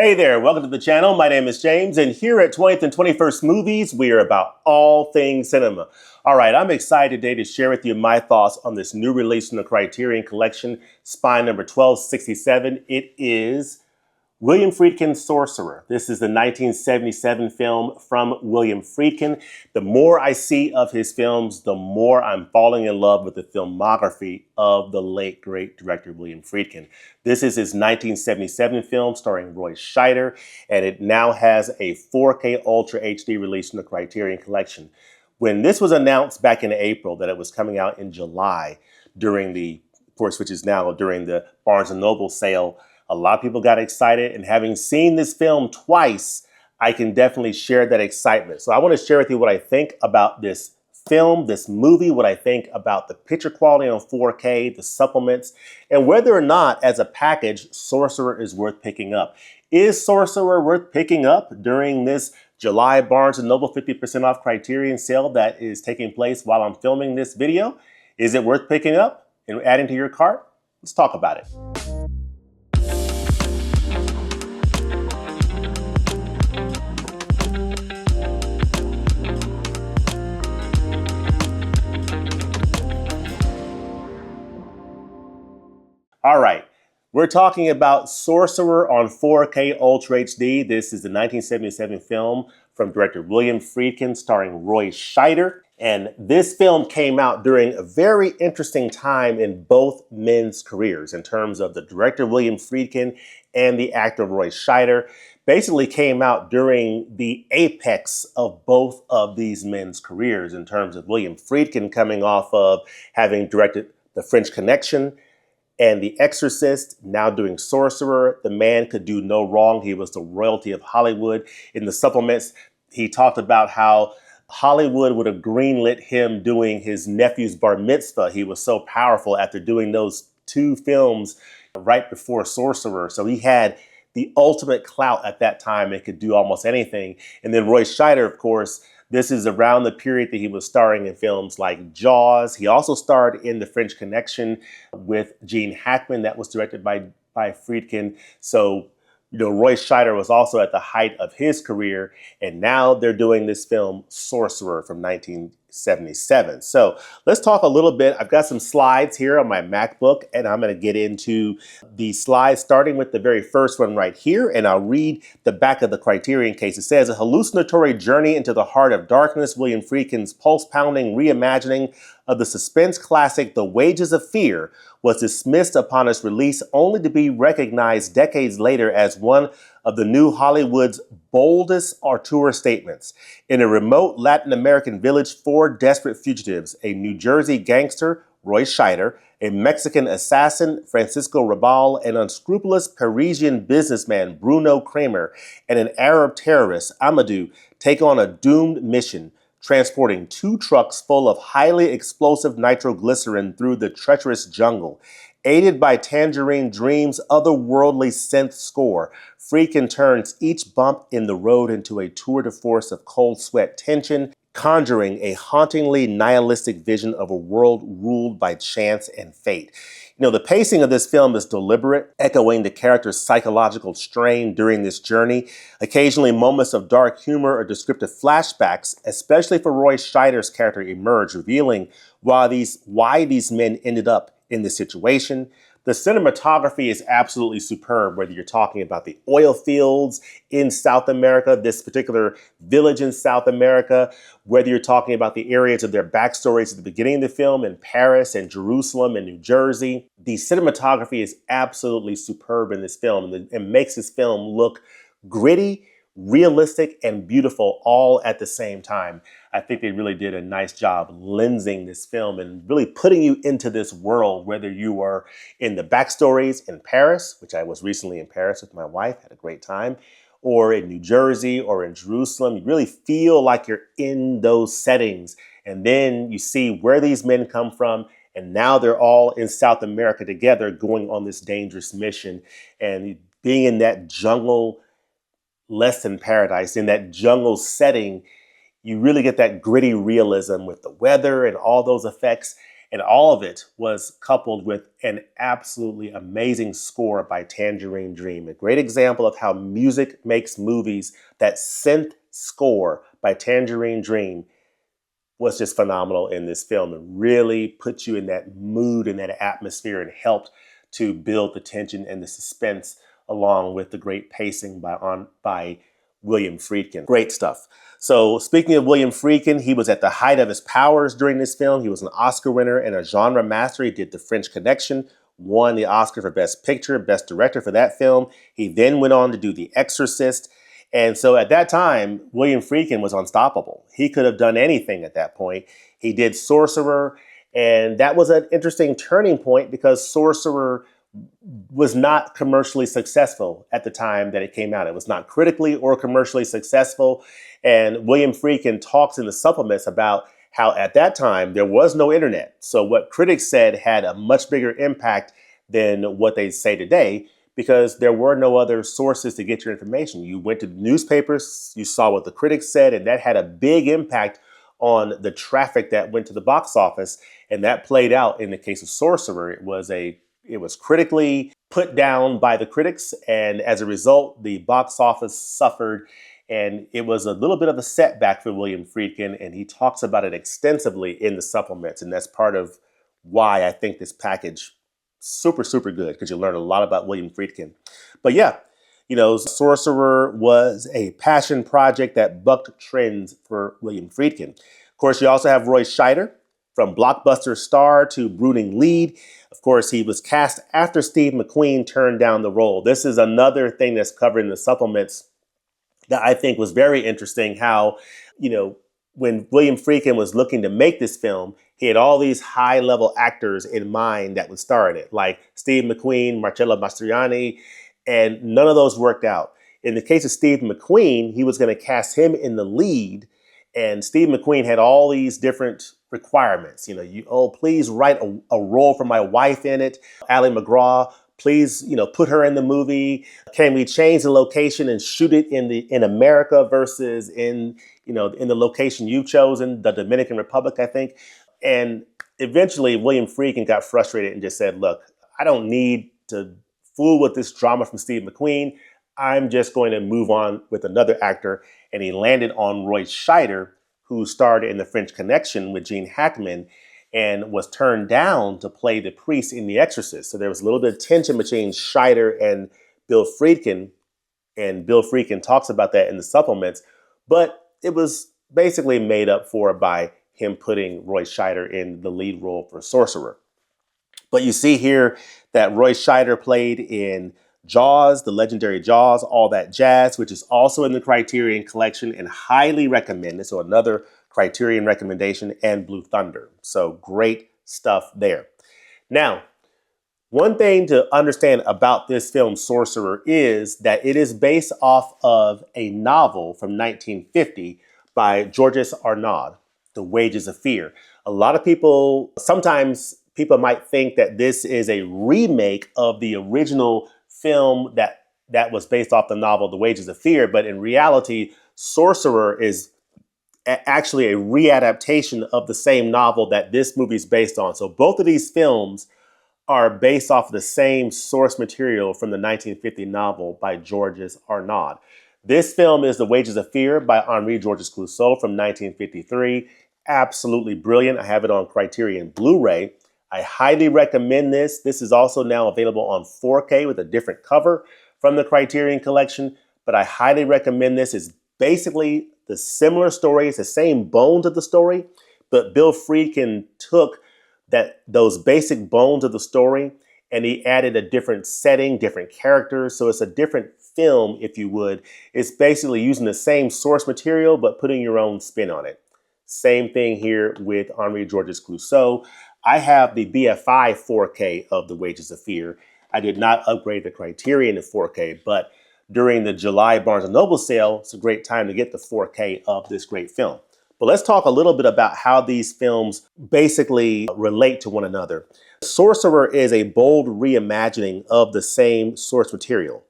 Hey there, welcome to the channel. My name is James, and here at 20th and 21st Movies, we are about all things cinema. All right, I'm excited today to share with you my thoughts on this new release from the Criterion Collection, Spine number 1267. It is William Friedkin's Sorcerer. This is the 1977 film from William Friedkin. The more I see of his films, the more I'm falling in love with the filmography of the late, great director William Friedkin. This is his 1977 film starring Roy Scheider, and it now has a 4K Ultra HD release from the Criterion Collection. When this was announced back in April that it was coming out in July during the, of course, which is now during the Barnes & Noble sale, a lot of people got excited, and having seen this film twice, I can definitely share that excitement. So I want to share with you what I think about this film, this movie, what I think about the picture quality on 4K, the supplements, and whether or not, as a package, Sorcerer is worth picking up. Is Sorcerer worth picking up during this July Barnes & Noble 50% off Criterion sale that is taking place while I'm filming this video? Is it worth picking up and adding to your cart? Let's talk about it. All right, we're talking about Sorcerer on 4K Ultra HD. This is the 1977 film from director William Friedkin starring Roy Scheider. And this film came out during a very interesting time in both men's careers in terms of the director William Friedkin and the actor Roy Scheider. Basically came out during the apex of both of these men's careers in terms of William Friedkin coming off of having directed The French Connection and The Exorcist, now doing Sorcerer. The man could do no wrong. He was the royalty of Hollywood. In the supplements, he talked about how Hollywood would have greenlit him doing his nephew's bar mitzvah. He was so powerful after doing those two films right before Sorcerer. So he had the ultimate clout at that time and could do almost anything. And then Roy Scheider, of course, this is around the period that he was starring in films like Jaws. He also starred in The French Connection with Gene Hackman that was directed by Friedkin. So, Roy Scheider was also at the height of his career, and now they're doing this film Sorcerer from 1977. So let's talk a little bit. I've got some slides here on my MacBook, and I'm going to get into the slides starting with the very first one right here, and I'll read the back of the Criterion case. It says, a hallucinatory journey into the heart of darkness, William Friedkin's pulse-pounding reimagining of the suspense classic The Wages of Fear was dismissed upon its release, only to be recognized decades later as one of the new Hollywood's boldest auteur statements. In a remote Latin American village, four desperate fugitives, a New Jersey gangster, Roy Scheider, a Mexican assassin, Francisco Rabal, an unscrupulous Parisian businessman, Bruno Kramer, and an Arab terrorist, Amadou, take on a doomed mission, transporting two trucks full of highly explosive nitroglycerin through the treacherous jungle. Aided by Tangerine Dream's otherworldly synth score, Friedkin turns each bump in the road into a tour de force of cold sweat tension, conjuring a hauntingly nihilistic vision of a world ruled by chance and fate. The pacing of this film is deliberate, echoing the character's psychological strain during this journey. Occasionally, moments of dark humor or descriptive flashbacks, especially for Roy Scheider's character, emerge, revealing why these men ended up in this situation. The cinematography is absolutely superb, whether you're talking about the oil fields in South America, this particular village in South America, whether you're talking about the areas of their backstories at the beginning of the film in Paris and Jerusalem and New Jersey. The cinematography is absolutely superb in this film and makes this film look gritty, realistic, and beautiful all at the same time. I think they really did a nice job lensing this film and really putting you into this world, whether you are in the backstories in Paris, which I was recently in Paris with my wife, had a great time, or in New Jersey or in Jerusalem. You really feel like you're in those settings. And then you see where these men come from, and now they're all in South America together going on this dangerous mission. And being in that jungle, less than paradise, in that jungle setting, you really get that gritty realism with the weather and all those effects. And all of it was coupled with an absolutely amazing score by Tangerine Dream. A great example of how music makes movies. That synth score by Tangerine Dream was just phenomenal in this film. It really put you in that mood and that atmosphere and helped to build the tension and the suspense along with the great pacing by William Friedkin. Great stuff. So speaking of William Friedkin, he was at the height of his powers during this film. He was an Oscar winner and a genre master. He did The French Connection, won the Oscar for Best Picture, Best Director for that film. He then went on to do The Exorcist. And so at that time, William Friedkin was unstoppable. He could have done anything at that point. He did Sorcerer, and that was an interesting turning point because Sorcerer was not commercially successful at the time that it came out. It was not critically or commercially successful. And William Friedkin talks in the supplements about how at that time there was no internet. So what critics said had a much bigger impact than what they say today, because there were no other sources to get your information. You went to the newspapers, you saw what the critics said, and that had a big impact on the traffic that went to the box office. And that played out in the case of Sorcerer. It was critically put down by the critics, and as a result, the box office suffered, and it was a little bit of a setback for William Friedkin, and he talks about it extensively in the supplements, and that's part of why I think this package super, super good, because you learn a lot about William Friedkin. But yeah, Sorcerer was a passion project that bucked trends for William Friedkin. Of course, you also have Roy Scheider, from blockbuster star to brooding lead. Of course, he was cast after Steve McQueen turned down the role. This is another thing that's covered in the supplements that I think was very interesting, how, when William Friedkin was looking to make this film, he had all these high-level actors in mind that would star in it, like Steve McQueen, Marcello Mastroianni, and none of those worked out. In the case of Steve McQueen, he was going to cast him in the lead, and Steve McQueen had all these different requirements. Please write a role for my wife in it. Ali McGraw, please, put her in the movie. Can we change the location and shoot it in America versus in the location you've chosen, the Dominican Republic, I think. And eventually William Friedkin got frustrated and just said, look, I don't need to fool with this drama from Steve McQueen. I'm just going to move on with another actor. And he landed on Roy Scheider, who starred in The French Connection with Gene Hackman and was turned down to play the priest in The Exorcist. So there was a little bit of tension between Scheider and Bill Friedkin, and Bill Friedkin talks about that in the supplements, but it was basically made up for by him putting Roy Scheider in the lead role for Sorcerer. But you see here that Roy Scheider played in Jaws, the legendary Jaws, All That Jazz, which is also in the Criterion collection and highly recommended. So another Criterion recommendation, and Blue Thunder. So great stuff there. Now, one thing to understand about this film, Sorcerer, is that it is based off of a novel from 1950 by Georges Arnaud, The Wages of Fear. Sometimes people might think that this is a remake of the original film that was based off the novel, The Wages of Fear, but in reality, Sorcerer is actually a readaptation of the same novel that this movie is based on. So both of these films are based off of the same source material from the 1950 novel by Georges Arnaud. This film is The Wages of Fear by Henri Georges Clouzot from 1953. Absolutely brilliant. I have it on Criterion Blu-ray. I highly recommend this. This is also now available on 4K with a different cover from the Criterion collection, but I highly recommend this. It's basically the similar story. It's the same bones of the story, but Bill Friedkin took those basic bones of the story and he added a different setting, different characters. So it's a different film, if you would. It's basically using the same source material, but putting your own spin on it. Same thing here with Henri Georges Clouzot. I have the BFI 4K of The Wages of Fear. I did not upgrade the Criterion to 4K, but during the July Barnes & Noble sale, it's a great time to get the 4K of this great film. But let's talk a little bit about how these films basically relate to one another. Sorcerer is a bold reimagining of the same source material.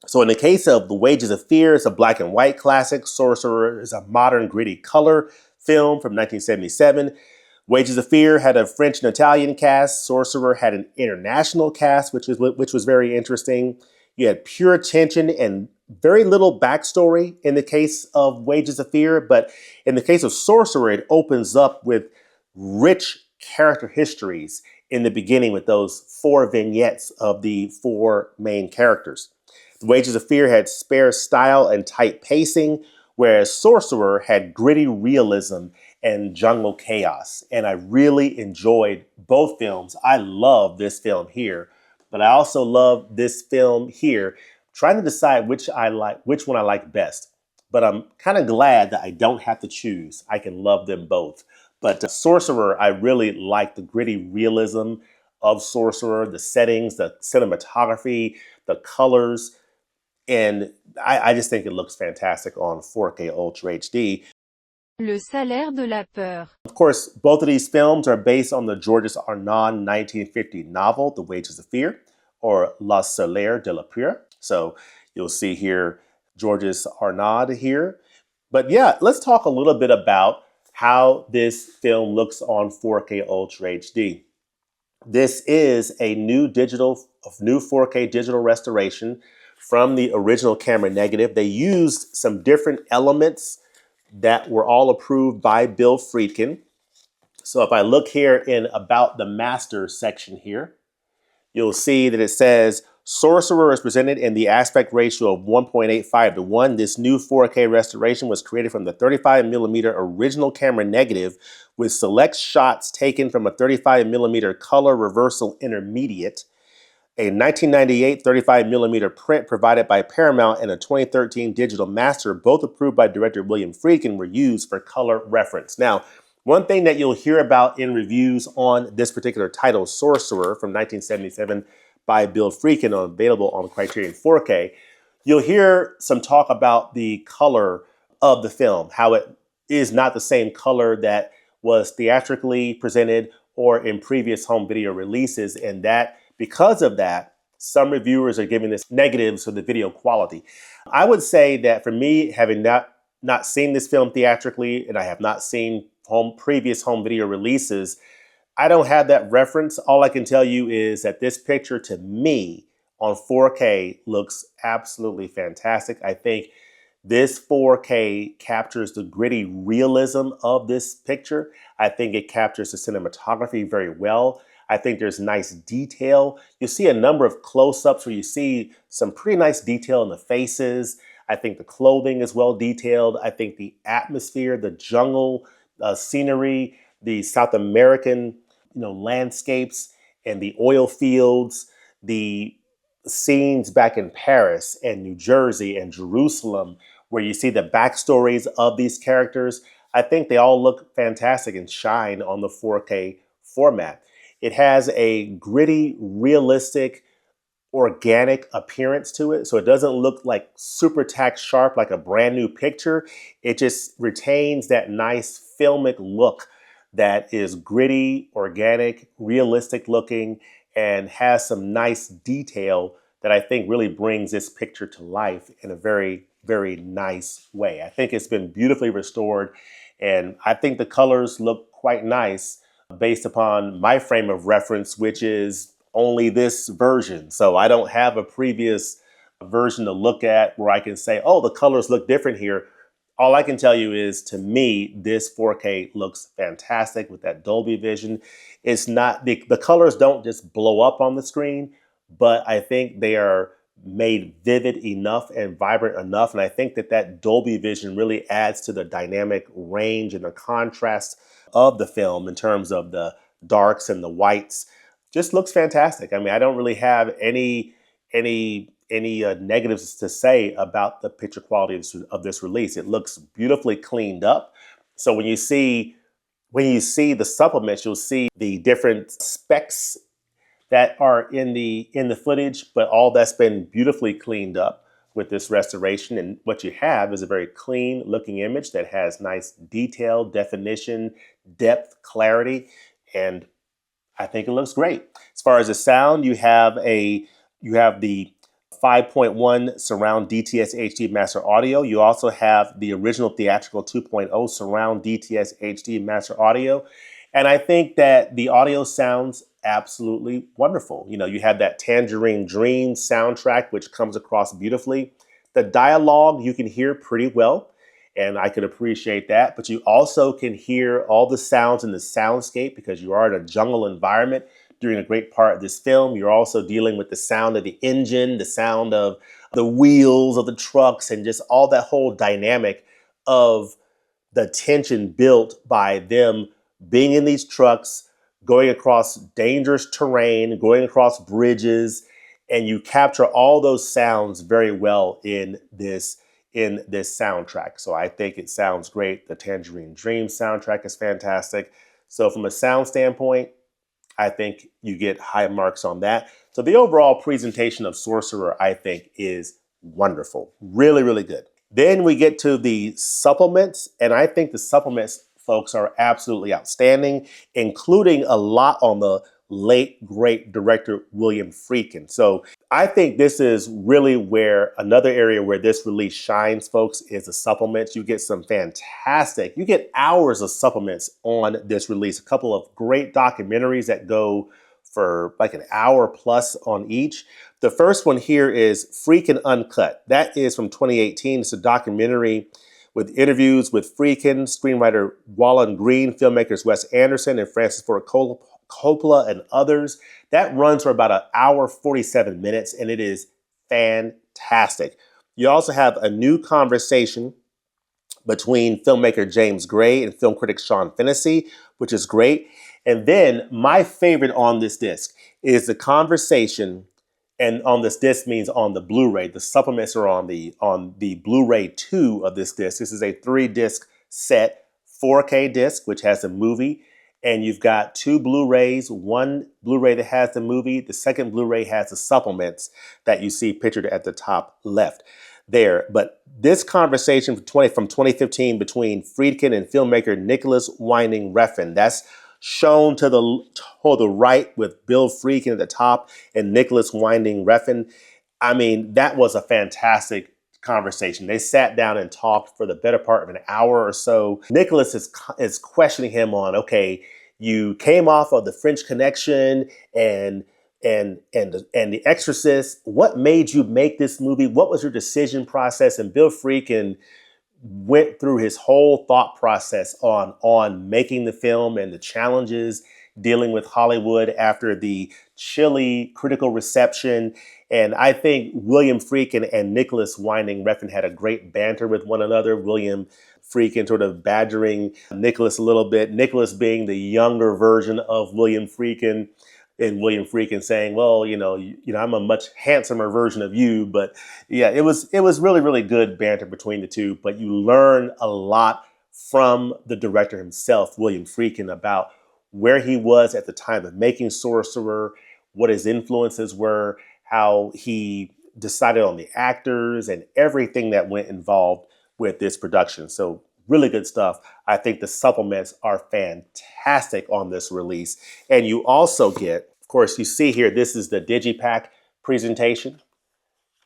So in the case of The Wages of Fear, it's a black and white classic. Sorcerer is a modern gritty color film from 1977. Wages of Fear had a French and Italian cast. Sorcerer had an international cast, which was very interesting. You had pure tension and very little backstory in the case of Wages of Fear, but in the case of Sorcerer, it opens up with rich character histories in the beginning with those 4 vignettes of the 4 main characters. The Wages of Fear had spare style and tight pacing, whereas Sorcerer had gritty realism and jungle chaos. And I really enjoyed both films. I love this film here, but I also love this film here, trying to decide which one I like best. But I'm kind of glad that I don't have to choose. I can love them both. But Sorcerer, I really like the gritty realism of Sorcerer, the settings, the cinematography, the colors, and I just think it looks fantastic on 4K Ultra HD. Le salaire de la peur. Of course, both of these films are based on the Georges Arnaud 1950 novel, The Wages of Fear, or Le Salaire de la Peur. So you'll see here Georges Arnaud here. But yeah, let's talk a little bit about how this film looks on 4K Ultra HD. This is a new 4K digital restoration from the original camera negative. They used some different elements that were all approved by Bill Friedkin. So if I look here in About the Master section here, you'll see that it says Sorcerer is presented in the aspect ratio of 1.85 to 1. This new 4K restoration was created from the 35mm original camera negative with select shots taken from a 35mm color reversal intermediate, a 1998 35mm print provided by Paramount, and a 2013 digital master, both approved by director William Friedkin, were used for color reference. Now, one thing that you'll hear about in reviews on this particular title, Sorcerer from 1977 by Bill Friedkin, available on Criterion 4K, you'll hear some talk about the color of the film, how it is not the same color that was theatrically presented or in previous home video releases, and that because of that, some reviewers are giving this negatives for the video quality. I would say that for me, having not seen this film theatrically, and I have not seen previous home video releases, I don't have that reference. All I can tell you is that this picture to me on 4K looks absolutely fantastic. I think this 4K captures the gritty realism of this picture. I think it captures the cinematography very well. I think there's nice detail. You see a number of close-ups where you see some pretty nice detail in the faces. I think the clothing is well detailed. I think the atmosphere, the jungle scenery, the South American landscapes and the oil fields, the scenes back in Paris and New Jersey and Jerusalem, where you see the backstories of these characters. I think they all look fantastic and shine on the 4K format. It has a gritty, realistic, organic appearance to it. So it doesn't look like super tack sharp like a brand new picture. It just retains that nice filmic look that is gritty, organic, realistic looking, and has some nice detail that I think really brings this picture to life in a very, very nice way. I think it's been beautifully restored, and I think the colors look quite nice based upon my frame of reference, which is only this version. So I don't have a previous version to look at where I can say, oh, the colors look different here. All I can tell you is, to me, this 4K looks fantastic with that Dolby Vision. It's not, the colors don't just blow up on the screen, but I think they are made vivid enough and vibrant enough. And I think that Dolby Vision really adds to the dynamic range and the contrast of the film in terms of the darks and the whites. Just looks fantastic. I mean, I don't really have any negatives to say about the picture quality of this release. It looks beautifully cleaned up. So when you see the supplements, you'll see the different specs that are in the footage, but all that's been beautifully cleaned up with this restoration. And what you have is a very clean looking image that has nice detail, definition, depth, clarity, and I think it looks great. As far as the sound, you have the 5.1 surround DTS HD master audio. You also have the original theatrical 2.0 surround DTS HD master audio. And I think that the audio sounds absolutely wonderful. You know, you have that Tangerine Dream soundtrack, which comes across beautifully. The dialogue you can hear pretty well, and I can appreciate that. But you also can hear all the sounds in the soundscape because you are in a jungle environment during a great part of this film. You're also dealing with the sound of the engine, the sound of the wheels of the trucks, and just all that whole dynamic of the tension built by them being in these trucks, going across dangerous terrain, going across bridges, and you capture all those sounds very well in this soundtrack. So I think it sounds great. The Tangerine Dream soundtrack is fantastic. So from a sound standpoint, I think you get high marks on that. So the overall presentation of Sorcerer, I think, is wonderful. Really, really good. Then we get to the supplements, and I think the supplements, folks, are absolutely outstanding, including a lot on the late, great director William Friedkin. So I think this is really where another area where this release shines, folks, is the supplements. You get some fantastic, you get hours of supplements on this release. A couple of great documentaries that go for like an hour plus on each. The first one here is Friedkin Uncut. That is from 2018. It's a documentary with interviews with Friedkin, screenwriter Wallen Green, filmmakers Wes Anderson and Francis Ford Coppola, and others. That runs for about an hour, 47 minutes, and it is fantastic. You also have a new conversation between filmmaker James Gray and film critic Sean Fennessy, which is great. And then my favorite on this disc is the conversation, and on this disc means on the Blu-ray. The supplements are on the Blu-ray 2 of this disc. This is a 3-disc set, 4K disc, which has a movie. And you've got 2 Blu-rays, one Blu-ray that has the movie, the second Blu-ray has the supplements that you see pictured at the top left there. But this conversation from 2015 between Friedkin and filmmaker Nicholas Winding Refn, that's shown to the right with Bill Friedkin at the top and Nicholas Winding Refn. I mean, that was a fantastic conversation. They sat down and talked for the better part of an hour or so. Nicholas is questioning him on, okay, you came off of The French Connection and The Exorcist. What made you make this movie? What was your decision process? And Bill Friedkin went through his whole thought process on making the film and the challenges dealing with Hollywood after the chilly critical reception. And I think William Friedkin and Nicholas Winding Refn had a great banter with one another. William Friedkin sort of badgering Nicholas a little bit, Nicholas being the younger version of William Friedkin, and William Friedkin saying, well, I'm a much handsomer version of you. But yeah, it was really, really good banter between the two. But you learn a lot from the director himself, William Friedkin, about where he was at the time of making Sorcerer, what his influences were, how he decided on the actors and everything that went involved with this production. So really good stuff. I think the supplements are fantastic on this release. And you also get, of course, you see here, this is the Digipack presentation.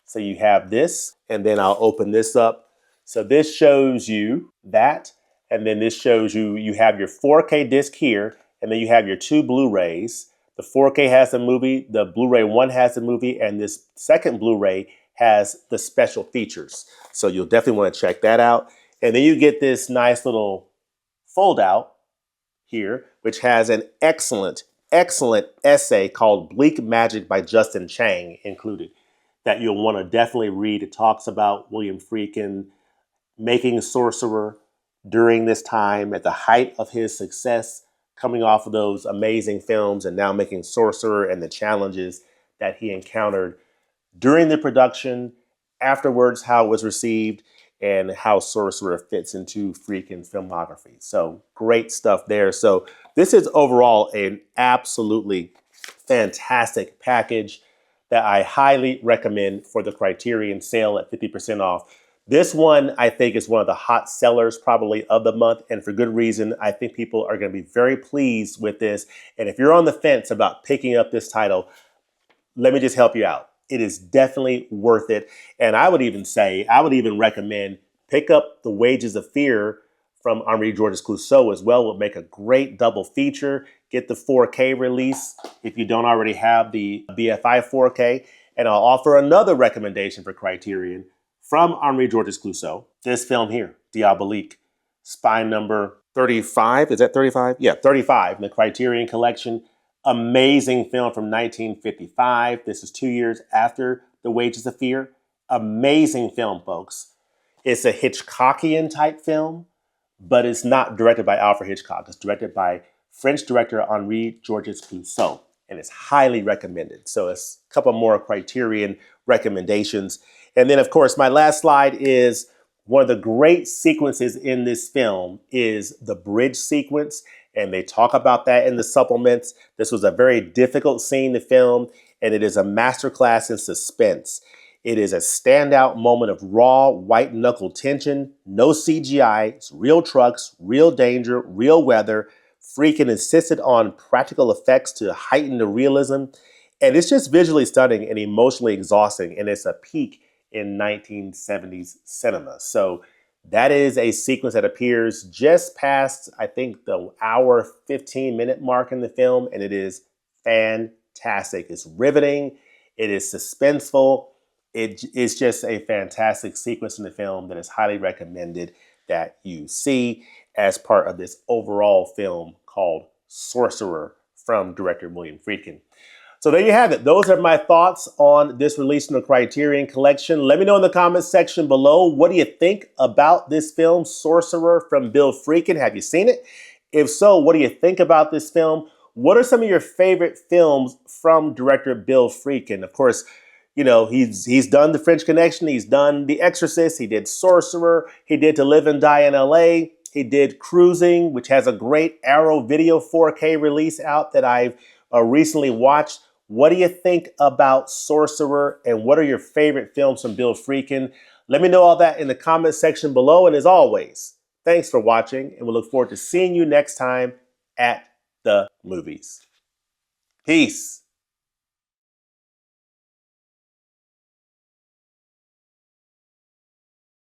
So you have this, and then I'll open this up. So this shows you that, and then this shows you have your 4K disc here, and then you have your 2 Blu-rays. The 4K has the movie, the Blu-ray 1 has the movie, and this second Blu-ray has the special features. So you'll definitely want to check that out. And then you get this nice little fold out here, which has an excellent essay called Bleak Magic by Justin Chang included that you'll want to definitely read. It talks about William Friedkin making Sorcerer during this time at the height of his success, coming off of those amazing films and now making Sorcerer and the challenges that he encountered during the production, afterwards, how it was received, and how Sorcerer fits into Friedkin's filmography. So great stuff there. So this is overall an absolutely fantastic package that I highly recommend for the Criterion sale at 50% off. This one, I think, is one of the hot sellers probably of the month, and for good reason. I think people are going to be very pleased with this. And if you're on the fence about picking up this title, let me just help you out. It is definitely worth it. And I would even recommend pick up The Wages of Fear from Henri Georges Clouzot as well would make a great double feature. Get the 4K release if you don't already have the BFI 4K. And I'll offer another recommendation for Criterion from Henri Georges Clouzot. This film here, Diabolique, spine number 35. Is that 35? Yeah, 35 in the Criterion collection. Amazing film from 1955. This is 2 years after The Wages of Fear. Amazing film, folks. It's a Hitchcockian type film, but it's not directed by Alfred Hitchcock. It's directed by French director Henri Georges Clouzot, and it's highly recommended. So it's a couple more Criterion recommendations. And then, of course, my last slide is one of the great sequences in this film is the bridge sequence, and they talk about that in the supplements. This was a very difficult scene to film, and it is a masterclass in suspense. It is a standout moment of raw, white-knuckle tension, no CGI, it's real trucks, real danger, real weather. Friedkin insisted on practical effects to heighten the realism, and it's just visually stunning and emotionally exhausting, and it's a peak in 1970s cinema. So that is a sequence that appears just past, I think, the hour 15-minute mark in the film, and it is fantastic. It's riveting, it is suspenseful. It is just a fantastic sequence in the film that is highly recommended that you see as part of this overall film called Sorcerer from director William Friedkin. So there you have it. Those are my thoughts on this release from the Criterion Collection. Let me know in the comments section below, what do you think about this film, Sorcerer from Bill Friedkin? Have you seen it? If so, what do you think about this film? What are some of your favorite films from director Bill Friedkin? Of course, you know, he's done The French Connection, he's done The Exorcist, he did Sorcerer, he did To Live and Die in LA, he did Cruising, which has a great Arrow Video 4K release out that I've recently watched. What do you think about Sorcerer, and what are your favorite films from Bill Friedkin? Let me know all that in the comment section below, and as always, thanks for watching, and we look forward to seeing you next time at the movies. Peace.